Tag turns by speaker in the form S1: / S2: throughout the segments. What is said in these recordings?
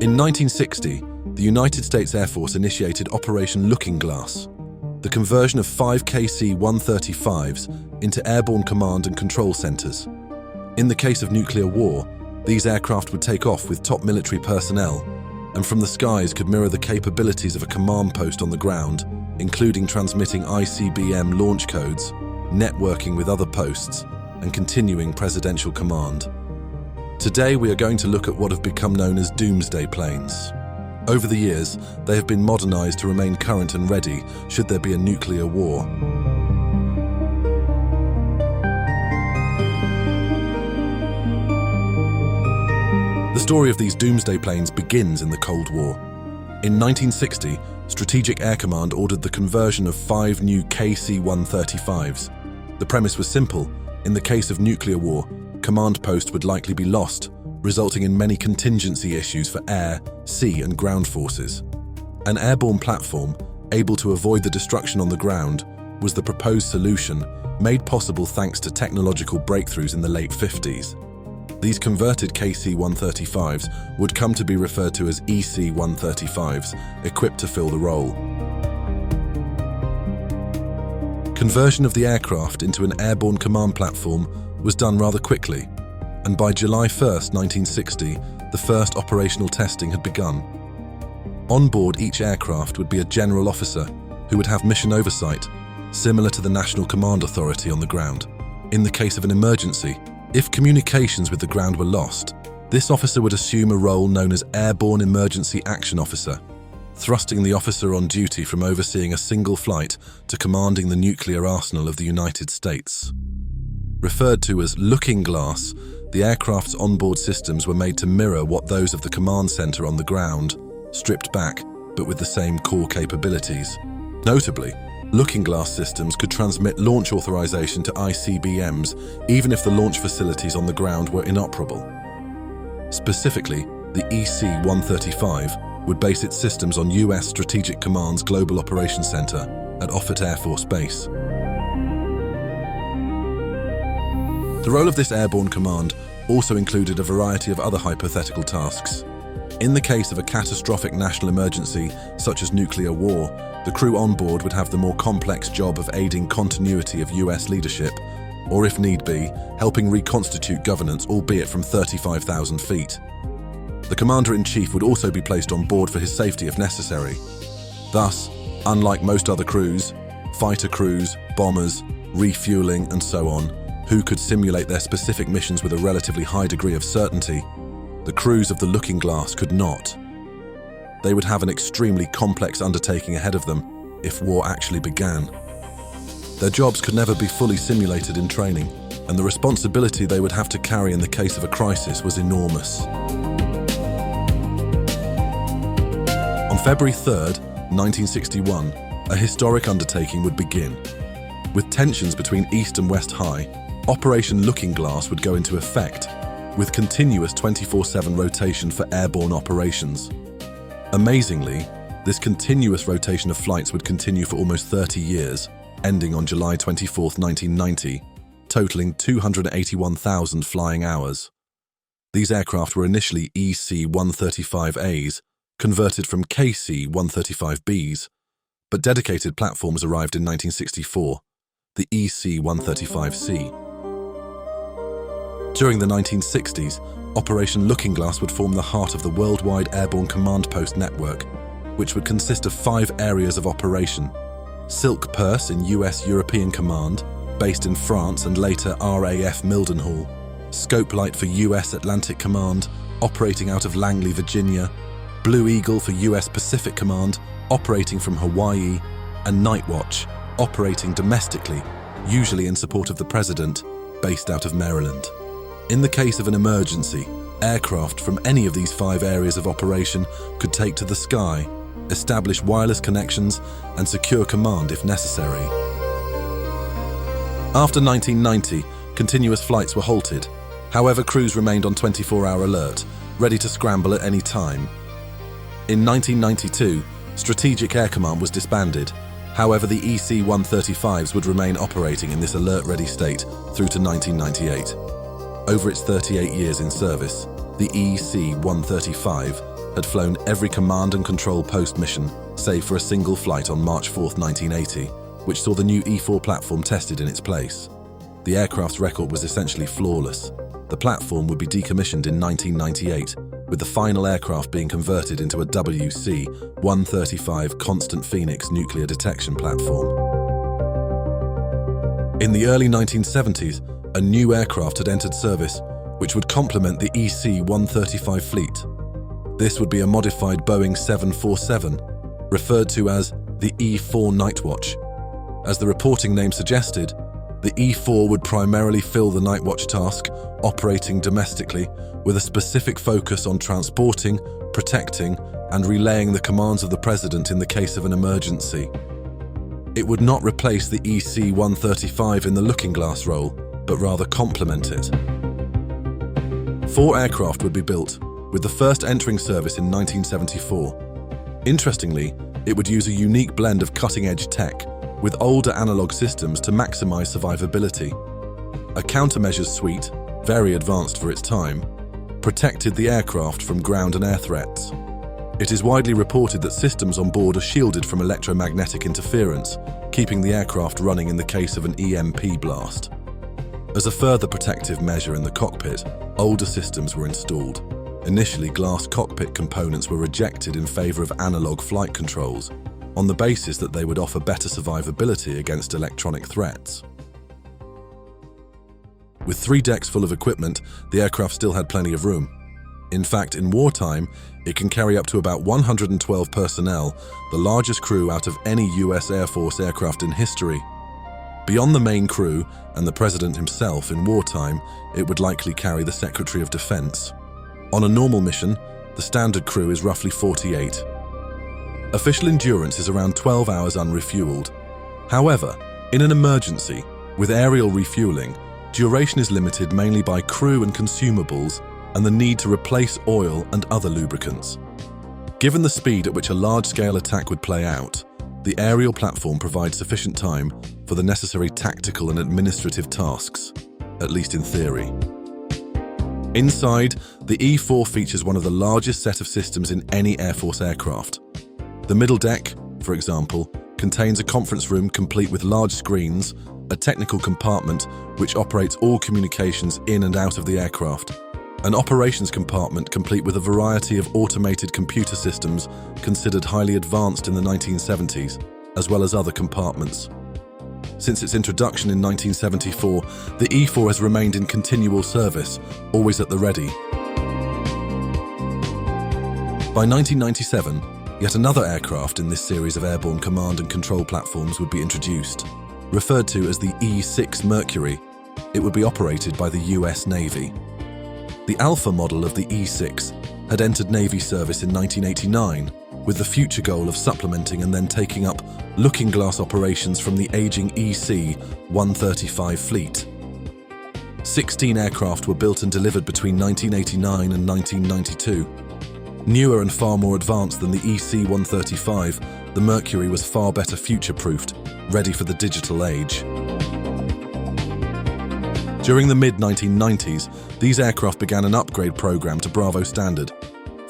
S1: In 1960, the United States Air Force initiated Operation Looking Glass, the conversion of 5 KC-135s into airborne command and control centers. In the case of nuclear war, these aircraft would take off with top military personnel, and from the skies could mirror the capabilities of a command post on the ground, including transmitting ICBM launch codes, networking with other posts, and continuing presidential command. Today we are going to look at what have become known as Doomsday Planes. Over the years, they have been modernized to remain current and ready should there be a nuclear war. The story of these Doomsday Planes begins in the Cold War. In 1960, Strategic Air Command ordered the conversion of 5 new KC-135s. The premise was simple. In the case of nuclear war, command posts would likely be lost, resulting in many contingency issues for air, sea, and ground forces. An airborne platform, able to avoid the destruction on the ground, was the proposed solution, made possible thanks to technological breakthroughs in the late 50s. These converted KC-135s would come to be referred to as EC-135s, equipped to fill the role. Conversion of the aircraft into an airborne command platform was done rather quickly, and by July 1, 1960, the first operational testing had begun. On board each aircraft would be a general officer who would have mission oversight, similar to the National Command Authority on the ground. In the case of an emergency, if communications with the ground were lost, this officer would assume a role known as Airborne Emergency Action Officer, thrusting the officer on duty from overseeing a single flight to commanding the nuclear arsenal of the United States. Referred to as Looking Glass, the aircraft's onboard systems were made to mirror what those of the command center on the ground, stripped back, but with the same core capabilities. Notably, Looking Glass systems could transmit launch authorization to ICBMs even if the launch facilities on the ground were inoperable. Specifically, the EC-135 would base its systems on US Strategic Command's Global Operations Center at Offutt Air Force Base. The role of this airborne command also included a variety of other hypothetical tasks. In the case of a catastrophic national emergency, such as nuclear war, the crew on board would have the more complex job of aiding continuity of US leadership, or if need be, helping reconstitute governance, albeit from 35,000 feet. The Commander-in-Chief would also be placed on board for his safety if necessary. Thus, unlike most other crews, fighter crews, bombers, refueling, and so on, who could simulate their specific missions with a relatively high degree of certainty, the crews of the Looking Glass could not. They would have an extremely complex undertaking ahead of them if war actually began. Their jobs could never be fully simulated in training, and the responsibility they would have to carry in the case of a crisis was enormous. On February 3rd, 1961, a historic undertaking would begin. With tensions between East and West high, Operation Looking Glass would go into effect, with continuous 24/7 rotation for airborne operations. Amazingly, this continuous rotation of flights would continue for almost 30 years, ending on July 24, 1990, totaling 281,000 flying hours. These aircraft were initially EC-135As, converted from KC-135Bs, but dedicated platforms arrived in 1964, the EC-135C. During the 1960s, Operation Looking Glass would form the heart of the worldwide airborne command post network, which would consist of 5 areas of operation: Silk Purse in US European Command, based in France and later RAF Mildenhall; Scope Light for US Atlantic Command, operating out of Langley, Virginia; Blue Eagle for US Pacific Command, operating from Hawaii; and Nightwatch, operating domestically, usually in support of the President, based out of Maryland. In the case of an emergency, aircraft from any of these 5 areas of operation could take to the sky, establish wireless connections, and secure command if necessary. After 1990, continuous flights were halted. However, crews remained on 24-hour alert, ready to scramble at any time. In 1992, Strategic Air Command was disbanded. However, the EC-135s would remain operating in this alert-ready state through to 1998. Over its 38 years in service, the EC-135 had flown every command and control post mission, save for a single flight on March 4, 1980, which saw the new E-4 platform tested in its place. The aircraft's record was essentially flawless. The platform would be decommissioned in 1998, with the final aircraft being converted into a WC-135 Constant Phoenix nuclear detection platform. In the early 1970s, a new aircraft had entered service, which would complement the EC-135 fleet. This would be a modified Boeing 747, referred to as the E-4 Nightwatch. As the reporting name suggested, the E-4 would primarily fill the Nightwatch task, operating domestically, with a specific focus on transporting, protecting, and relaying the commands of the President in the case of an emergency. It would not replace the EC-135 in the looking glass role, but rather complement it. 4 aircraft would be built, with the first entering service in 1974. Interestingly, it would use a unique blend of cutting-edge tech with older analog systems to maximize survivability. A countermeasures suite, very advanced for its time, protected the aircraft from ground and air threats. It is widely reported that systems on board are shielded from electromagnetic interference, keeping the aircraft running in the case of an EMP blast. As a further protective measure in the cockpit, older systems were installed. Initially, glass cockpit components were rejected in favor of analog flight controls, on the basis that they would offer better survivability against electronic threats. With 3 decks full of equipment, the aircraft still had plenty of room. In fact, in wartime, it can carry up to about 112 personnel, the largest crew out of any US Air Force aircraft in history. Beyond the main crew and the President himself in wartime, it would likely carry the Secretary of Defense. On a normal mission, the standard crew is roughly 48. Official endurance is around 12 hours unrefueled. However, in an emergency, with aerial refueling, duration is limited mainly by crew and consumables and the need to replace oil and other lubricants. Given the speed at which a large-scale attack would play out, the aerial platform provides sufficient time for the necessary tactical and administrative tasks, at least in theory. Inside, the E-4 features one of the largest set of systems in any Air Force aircraft. The middle deck, for example, contains a conference room complete with large screens, a technical compartment which operates all communications in and out of the aircraft, an operations compartment complete with a variety of automated computer systems considered highly advanced in the 1970s, as well as other compartments. Since its introduction in 1974, the E-4 has remained in continual service, always at the ready. By 1997, yet another aircraft in this series of airborne command and control platforms would be introduced. Referred to as the E-6 Mercury, it would be operated by the US Navy. The Alpha model of the E-6 had entered Navy service in 1989, with the future goal of supplementing and then taking up looking glass operations from the aging EC-135 fleet. 16 aircraft were built and delivered between 1989 and 1992. Newer and far more advanced than the EC-135, the Mercury was far better future-proofed, ready for the digital age. During the mid-1990s, these aircraft began an upgrade program to Bravo standard,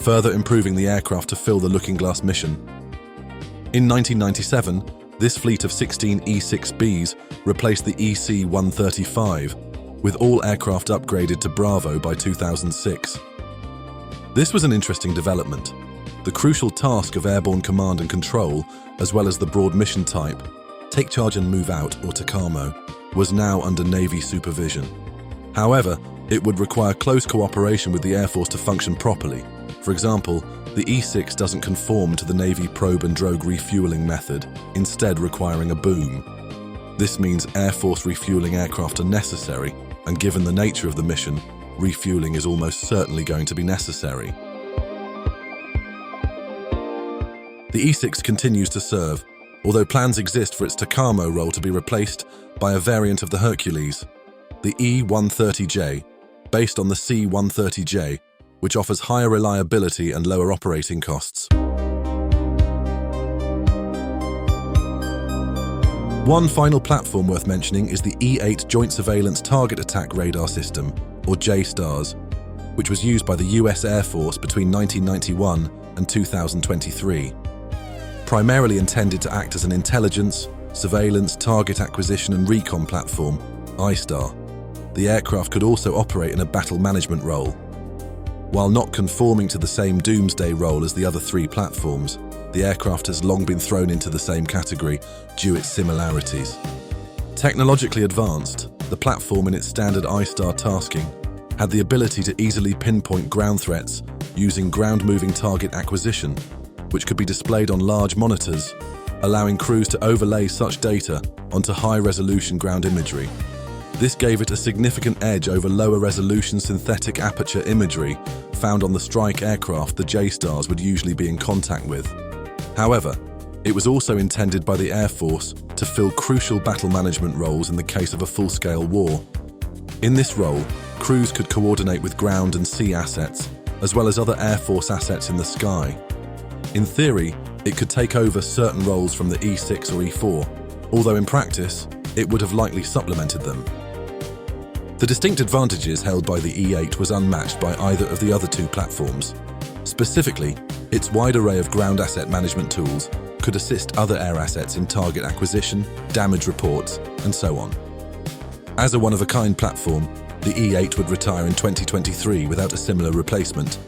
S1: further improving the aircraft to fill the looking glass mission. In 1997, this fleet of 16 E-6Bs replaced the EC-135, with all aircraft upgraded to Bravo by 2006. This was an interesting development. The crucial task of airborne command and control, as well as the broad mission type, Take Charge and Move Out, or TACAMO, was now under Navy supervision. However, it would require close cooperation with the Air Force to function properly. For example, the E-6 doesn't conform to the Navy probe and drogue refueling method, instead requiring a boom. This means Air Force refueling aircraft are necessary, and given the nature of the mission, refueling is almost certainly going to be necessary. The E-6 continues to serve, although plans exist for its TACAMO role to be replaced by a variant of the Hercules, the E-130J, based on the C-130J, which offers higher reliability and lower operating costs. One final platform worth mentioning is the E-8 Joint Surveillance Target Attack Radar System, or JSTARS, which was used by the US Air Force between 1991 and 2023. Primarily intended to act as an intelligence, surveillance, target acquisition and recon platform, I-STAR, the aircraft could also operate in a battle management role. While not conforming to the same Doomsday role as the other three platforms, the aircraft has long been thrown into the same category due to its similarities. Technologically advanced, the platform in its standard I-STAR tasking had the ability to easily pinpoint ground threats using ground-moving target acquisition, which could be displayed on large monitors, allowing crews to overlay such data onto high-resolution ground imagery. This gave it a significant edge over lower-resolution synthetic aperture imagery found on the strike aircraft the JSTARS would usually be in contact with. However, it was also intended by the Air Force to fill crucial battle management roles in the case of a full-scale war. In this role, crews could coordinate with ground and sea assets, as well as other Air Force assets in the sky. In theory, it could take over certain roles from the E-6 or E-4, although in practice, it would have likely supplemented them. The distinct advantages held by the E-8 was unmatched by either of the other two platforms. Specifically, its wide array of ground asset management tools could assist other air assets in target acquisition, damage reports, and so on. As a one-of-a-kind platform, the E-8 would retire in 2023 without a similar replacement.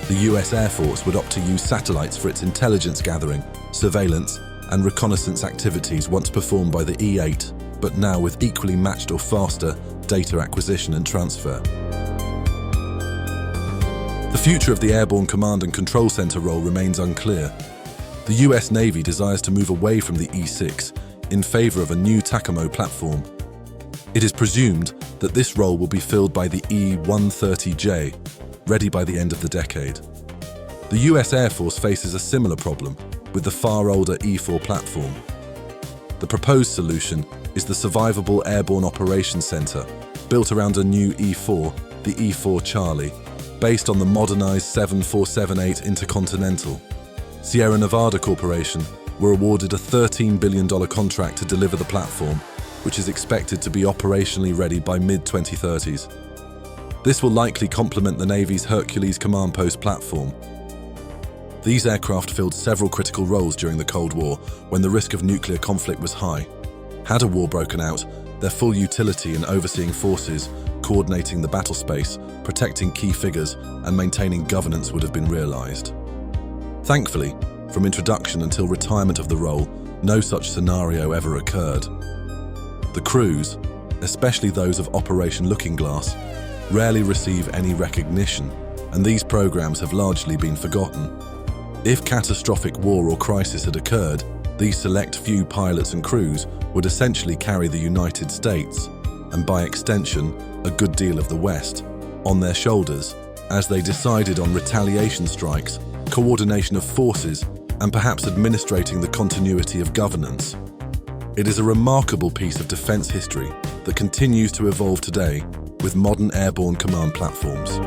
S1: The US Air Force would opt to use satellites for its intelligence gathering, surveillance, and reconnaissance activities once performed by the E-8, but now with equally matched or faster data acquisition and transfer. The future of the Airborne Command and Control Center role remains unclear. The US Navy desires to move away from the E-6 in favor of a new TACAMO platform. It is presumed that this role will be filled by the E-130J, ready by the end of the decade. The US Air Force faces a similar problem with the far older E-4 platform. The proposed solution is the Survivable Airborne Operations Center, built around a new E-4, the E-4 Charlie, based on the modernized 7478 Intercontinental. Sierra Nevada Corporation were awarded a $13 billion contract to deliver the platform, which is expected to be operationally ready by mid-2030s. This will likely complement the Navy's Hercules Command Post platform. These aircraft filled several critical roles during the Cold War when the risk of nuclear conflict was high. Had a war broken out, their full utility in overseeing forces, coordinating the battle space, protecting key figures, and maintaining governance would have been realized. Thankfully, from introduction until retirement of the role, no such scenario ever occurred. The crews, especially those of Operation Looking Glass, rarely receive any recognition, and these programs have largely been forgotten. If catastrophic war or crisis had occurred, these select few pilots and crews would essentially carry the United States, and by extension, a good deal of the West, on their shoulders, as they decided on retaliation strikes, coordination of forces, and perhaps administrating the continuity of governance. It is a remarkable piece of defense history that continues to evolve today with modern airborne command platforms.